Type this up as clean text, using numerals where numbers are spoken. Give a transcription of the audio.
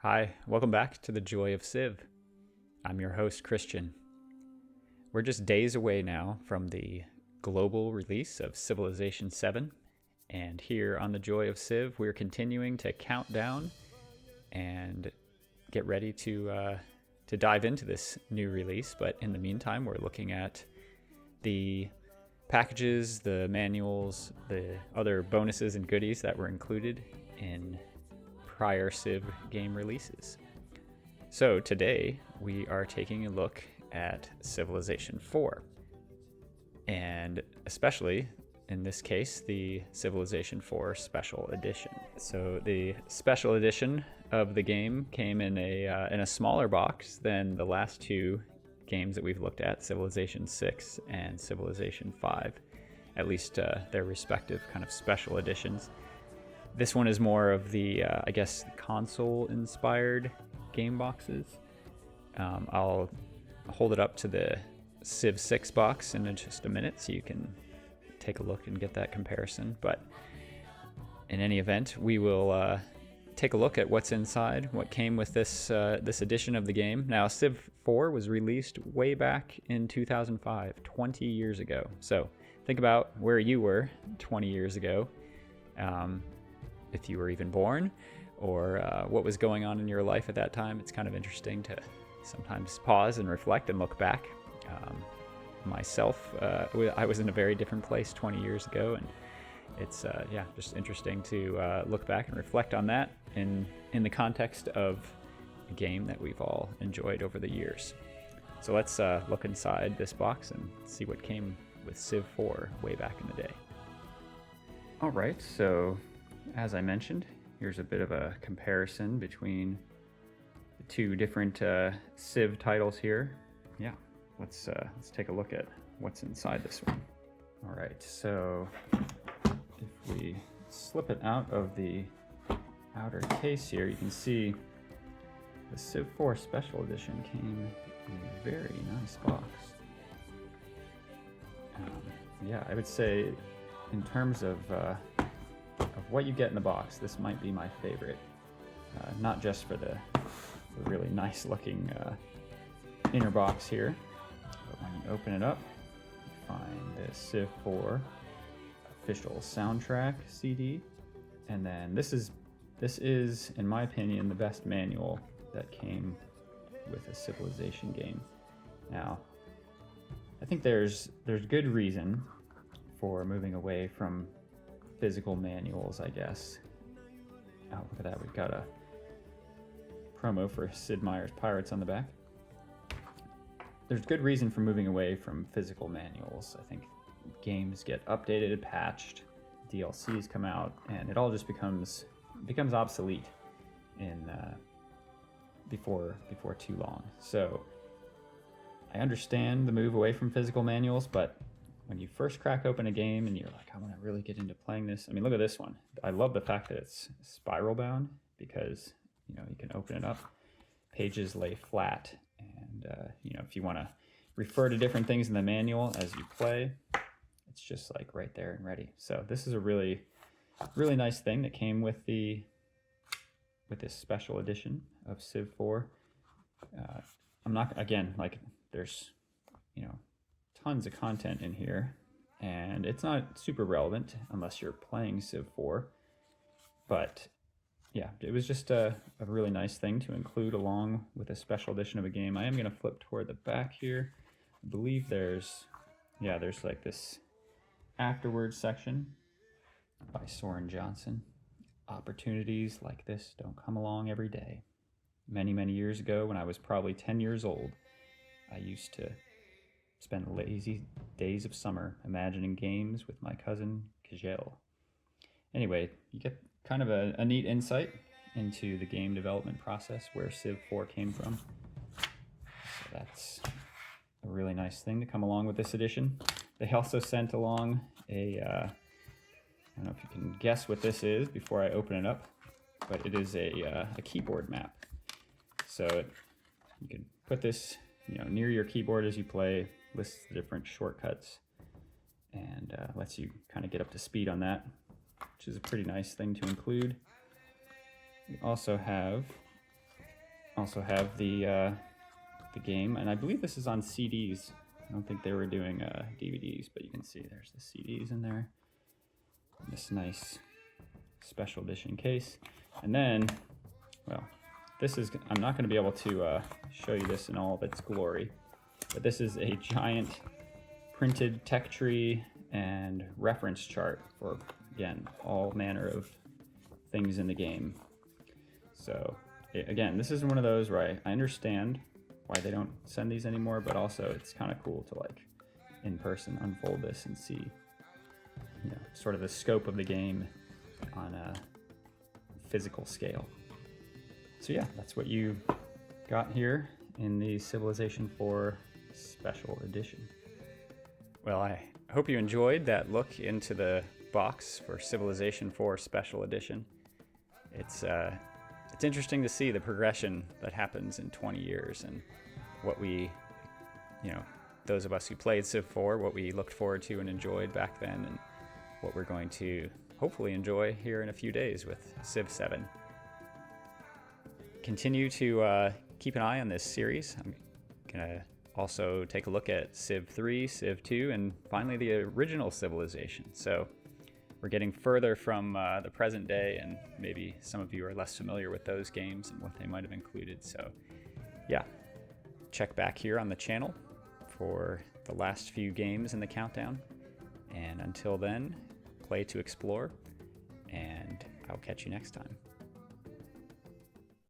Hi, welcome back to the Joy of Civ. I'm your host, Christian. We're just days away now from the global release of Civilization VII, and here on the Joy of Civ, we're continuing to count down and get ready to dive into this new release. But in the meantime, we're looking at the packages, the manuals, the other bonuses and goodies that were included in prior Civ game releases. So today we are taking a look at Civilization IV, and especially in this case the Civilization IV Special Edition. So the Special Edition of the game came in a smaller box than the last two games that we've looked at, Civilization VI and Civilization V, at least their respective kind of special editions. This one is more of the, console-inspired game boxes. I'll hold it up to the Civ VI box in just a minute so you can take a look and get that comparison. But in any event, we will take a look at what's inside, what came with this edition of the game. Now, Civ IV was released way back in 2005, 20 years ago. So think about where you were 20 years ago. If you were even born, or what was going on in your life at that time. It's kind of interesting to sometimes pause and reflect and look back. Myself, I was in a very different place 20 years ago, and it's just interesting to look back and reflect on that in the context of a game that we've all enjoyed over the years. So let's look inside this box and see what came with Civ IV way back in the day. All right, so as I mentioned, here's a bit of a comparison between the two different Civ titles here. Yeah, let's take a look at what's inside this one. All right, so if we slip it out of the outer case here, you can see the Civ IV Special Edition came in a very nice box. I would say in terms of what you get in the box, this might be my favorite. Not just for the really nice looking inner box here, but when you open it up, you find the Civ IV official soundtrack CD, and then this is, in my opinion, the best manual that came with a Civilization game. Now, I think there's good reason for moving away from physical manuals, I guess. Oh, look at that, we've got a promo for Sid Meier's Pirates on the back. There's good reason for moving away from physical manuals. I think games get updated, patched, DLCs come out, and it all just becomes obsolete in before too long. So I understand the move away from physical manuals, but when you first crack open a game and you're like, I want to really get into playing this. I mean, look at this one. I love the fact that it's spiral bound because, you can open it up, pages lay flat, and, if you want to refer to different things in the manual as you play, it's just like right there and ready. So this is a really, really nice thing that came with this special edition of Civ IV. I'm not, again, like there's, tons of content in here, and it's not super relevant unless you're playing Civ IV, but yeah, it was just a really nice thing to include along with a special edition of a game. I am going to flip toward the back here. I believe there's like this afterwards section by Soren Johnson. Opportunities like this don't come along every day. Many, many years ago, when I was probably 10 years old, I used to spend lazy days of summer imagining games with my cousin Kajel. Anyway, you get kind of a neat insight into the game development process where Civ IV came from. So that's a really nice thing to come along with this edition. They also sent along I don't know if you can guess what this is before I open it up, but it is a keyboard map. So you can put this near your keyboard as you play, lists the different shortcuts, and lets you kind of get up to speed on that, which is a pretty nice thing to include. We also have also have the game, and I believe this is on CDs. I don't think they were doing DVDs, but you can see there's the CDs in there. This nice special edition case. And then, well, this is, I'm not going to be able to show you this in all of its glory, but this is a giant printed tech tree and reference chart for, again, all manner of things in the game. So again, this is one of those where I understand why they don't send these anymore, but also it's kind of cool to like in person unfold this and see, you know, sort of the scope of the game on a physical scale. So yeah, that's what you got here in the Civilization IV Special Edition. Well, I hope you enjoyed that look into the box for Civilization IV Special Edition. It's interesting to see the progression that happens in 20 years and what we, you know, those of us who played Civ IV, what we looked forward to and enjoyed back then, and what we're going to hopefully enjoy here in a few days with Civ VII. Continue to keep an eye on this series. I'm gonna also take a look at Civ III, Civ II, and finally the original Civilization. So we're getting further from the present day, and maybe some of you are less familiar with those games and what they might have included. So yeah, check back here on the channel for the last few games in the countdown. And until then, play to explore, and I'll catch you next time.